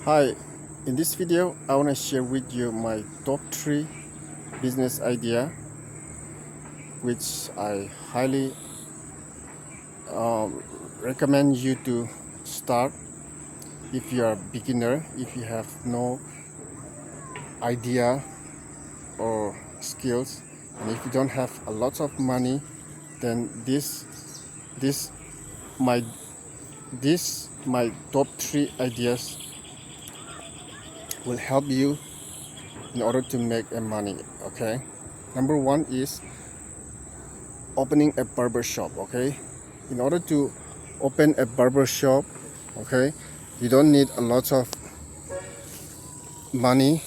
Hi, in this video I want to share with you my top 3 business idea which I highly recommend you to start if you are a beginner, if you have no idea or skills, and if you don't have a lot of money, then this my my top 3 ideas will help you in order to make a money. Okay, number 1 is opening a barber shop. Okay, in order to open a barber shop, okay, you don't need a lot of money.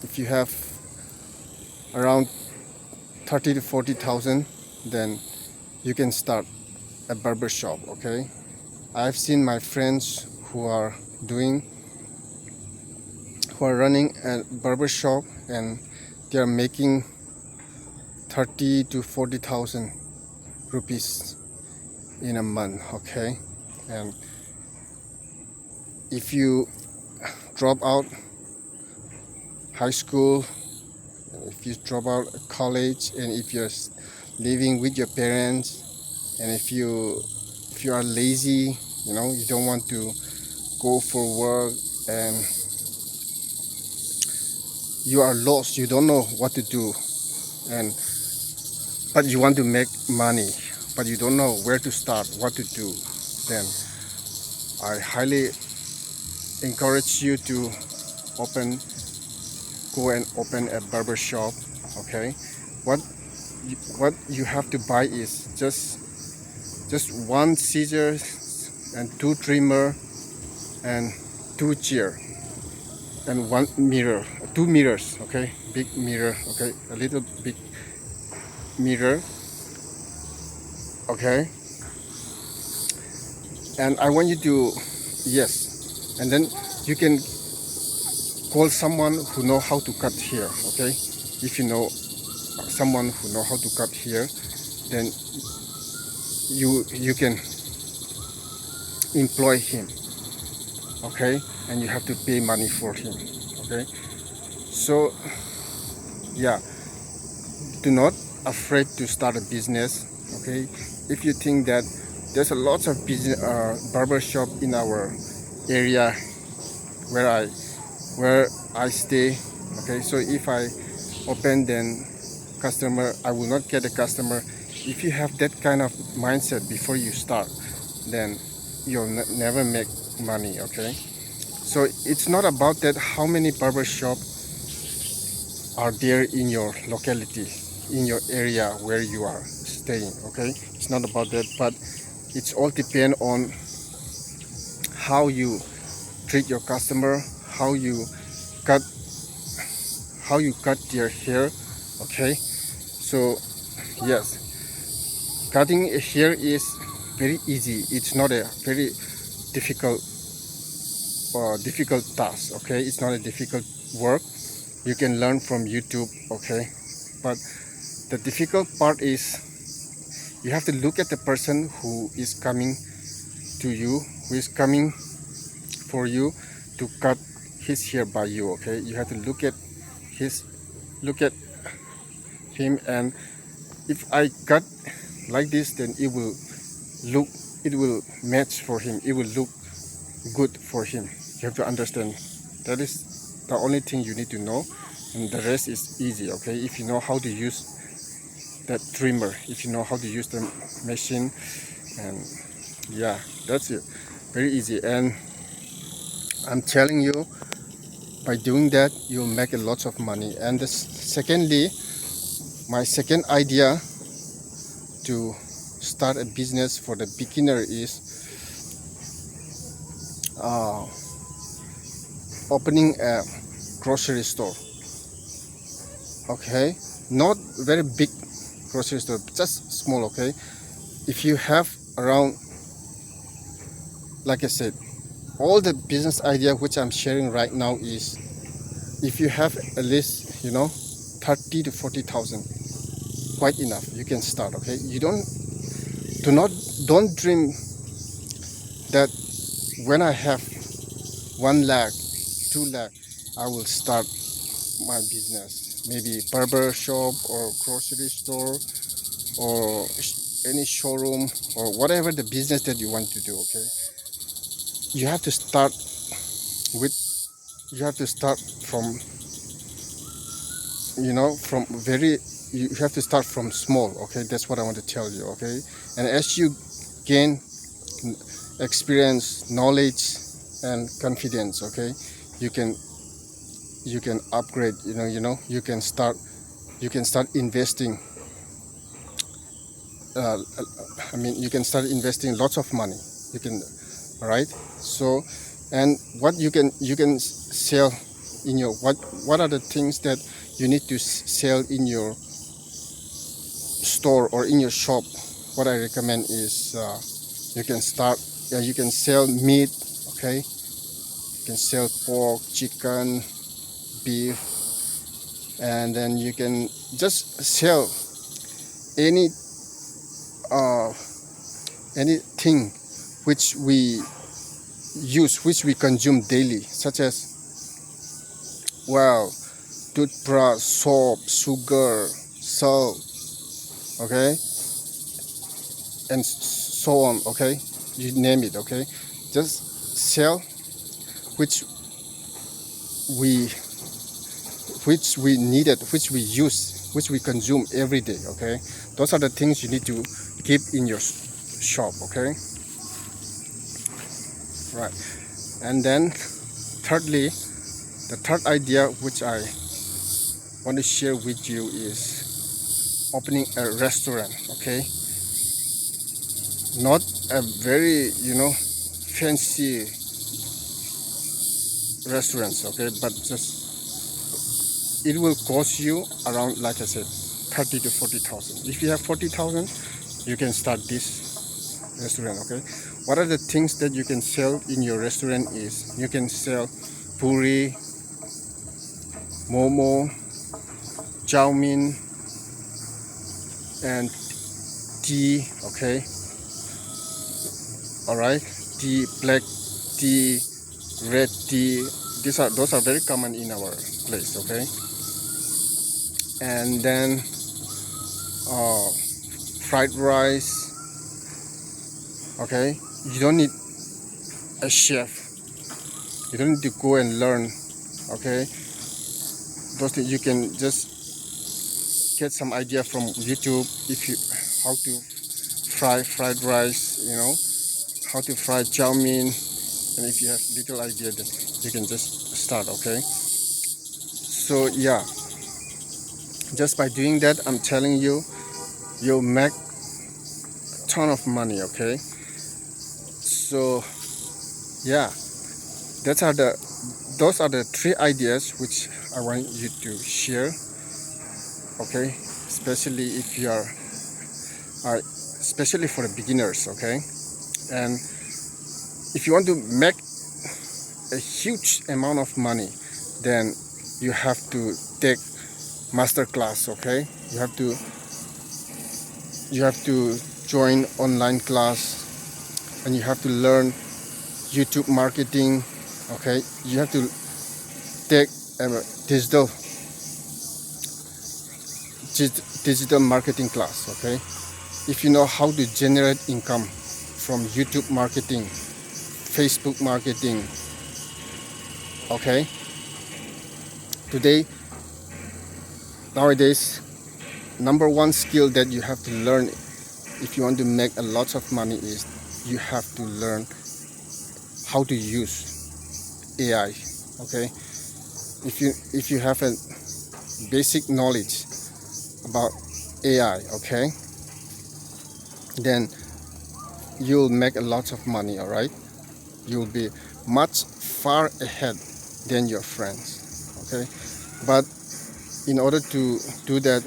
If you have around 30 to 40,000, then you can start a barber shop. Okay, I've seen my friends doing who are running a barber shop, and they are making 30 to 40,000 rupees in a month. Okay, and if you drop out high school, if you drop out college, and if you're living with your parents, and if you are lazy, you don't want to go for work, and you are lost, you don't know what to do, and but you want to make money, but you don't know where to start, what to do, then I highly encourage you to open go and open a barber shop. Okay, what what you have to buy is just one scissors and two trimmer and two chair and one mirror, two mirrors. Okay, big mirror. Okay, a little big mirror. Okay, and I want you to, yes, and then you can call someone who know how to cut hair. Okay, if you know someone who know how to cut hair, then you can employ him. Okay, and you have to pay money for him. Okay, so yeah, do not afraid to start a business. Okay, if you think that there's a lot of business barber shop in our area where I stay. Okay, so if I open, then I will not get a customer. If you have that kind of mindset before you start, then you'll never make money. Okay, so it's not about that how many barber shop are there in your locality, in your area where you are staying. Okay, it's not about that, but it's all depend on how you treat your customer, cut how you cut their hair. Okay, so yes, cutting a hair is very easy. It's not a very difficult difficult task. Okay, it's not a difficult work. You can learn from YouTube. Okay, but the difficult part is you have to look at the person who is coming to you, who is coming for you to cut his hair by you. Okay, you have to his look at him, and if I cut like this, then look it will match for him, it will look good for him. You have to understand, that is the only thing you need to know, and the rest is easy. Okay, if you know how to use that trimmer, if you know how to use the machine, and yeah, that's it, very easy. And I'm telling you, by doing that you'll make a lot of money. And secondly, my second idea to start a business for the beginner is opening a grocery store. Okay, not very big grocery store, just small. Okay, if you have around, like I said, all the business idea which I'm sharing right now is, if you have at least 30 to 40,000, quite enough, you can start. Okay, you don't dream that when I have 1 lakh 2 lakh, I will start my business. Maybe barber shop or grocery store or any showroom or whatever the business that you want to do. Okay, you have to start with you have to start from from very you have to start from small. Okay, that's what I want to tell you. Okay, and as you gain experience, knowledge, and confidence, okay, you can upgrade. You can start investing. You can start investing lots of money. You can, all right. So, and what you can sell in your what are the things that you need to sell in your store or in your shop? What I recommend is you can start. You can sell meat. Okay, you can sell pork, chicken, beef, and then you can just sell any uh, anything which we which we consume daily, such as, well, toothbrush, soap, sugar, salt, okay, and so on. Okay, you name it. Okay, just sell which we needed, which we use, which we consume every day. Okay, those are the things you need to keep in your shop. Okay, right. And then thirdly, the third idea which I want to share with you is opening a restaurant. Okay, not a very fancy restaurants. Okay, but just it will cost you around, like I said, 30 to 40,000. If you have 40,000, you can start this restaurant. Okay, what are the things that you can sell in your restaurant? Is you can sell puri, momo, chow mein, and tea. Okay, all right, tea, black tea, red tea. Those are very common in our place. Okay, and then fried rice. Okay, you don't need a chef. You don't need to go and learn. Okay, those things you can just get some idea from YouTube. If you how to fry fried rice, how to fry chow mein, and if you have little idea, then you can just start. Okay, so yeah, just by doing that, I'm telling you, you'll make a ton of money. Okay, so yeah, those are the 3 ideas which I want you to share. Okay, especially if you are especially for the beginners. Okay, and if you want to make a huge amount of money, then you have to take master class. Okay, you have to join online class, and you have to learn YouTube marketing. Okay, you have to take a digital marketing class. Okay, if you know how to generate income from YouTube marketing, Facebook marketing. Okay, nowadays, number 1 skill that you have to learn if you want to make a lot of money is you have to learn how to use AI. Okay, if you have a basic knowledge about AI, okay, then you'll make a lot of money. All right, you'll be much far ahead than your friends. Okay, but in order to do that,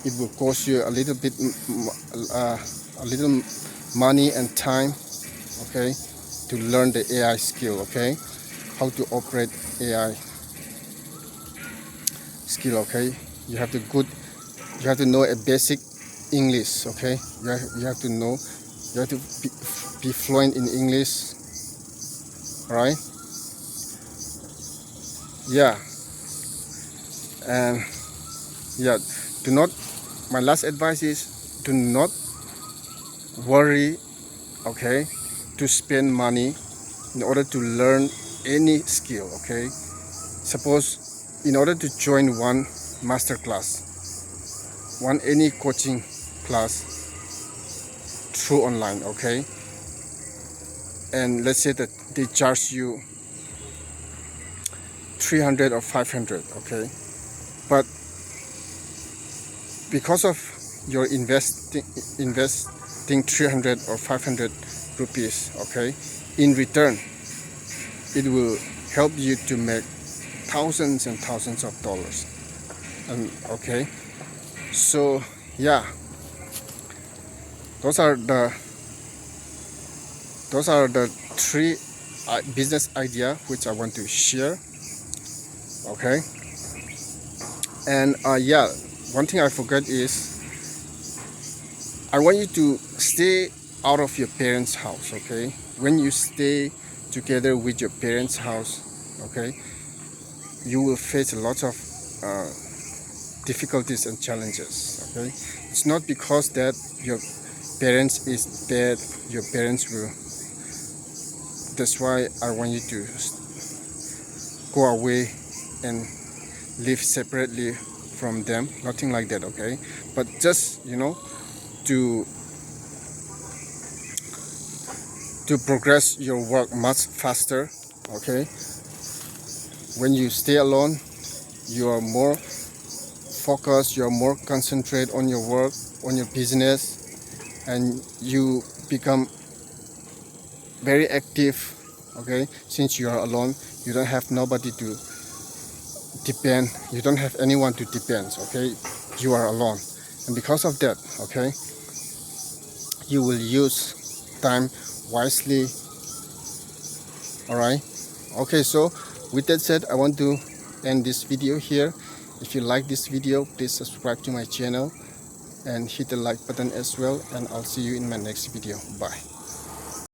it will cost you a little bit a little money and time. Okay, to learn the AI skill. Okay, how to operate AI skill. Okay, you have to know a basic English. Okay, you have to know, you have to be fluent in English. All right, yeah, and yeah, do not, my last advice is do not worry, okay, to spend money in order to learn any skill, okay. Suppose in order to join one master class, one any coaching class through online, okay, and let's say that they charge you 300 or 500, okay, but because of your investing 300 or 500 rupees, okay, in return it will help you to make thousands and thousands of dollars. And okay, so yeah, those are the three business idea which I want to share, okay. And yeah, one thing I forgot is I want you to stay out of your parents' house, okay. When you stay together with your parents' house, okay, you will face a lot of difficulties and challenges, okay. It's not because that your parents is bad, your parents will, that's why I want you to go away and live separately from them, nothing like that, okay. But just, you know, to progress your work much faster, okay. When you stay alone, you are more focused, you are more concentrate on your work, on your business, and you become very active, okay. Since you are alone, you don't have nobody to depend, you don't have anyone to depend, okay. You are alone, and because of that, okay, you will use time wisely. All right, okay. So with that said, I want to end this video here. If you like this video, please subscribe to my channel and hit the like button as well, and I'll see you in my next video. Bye.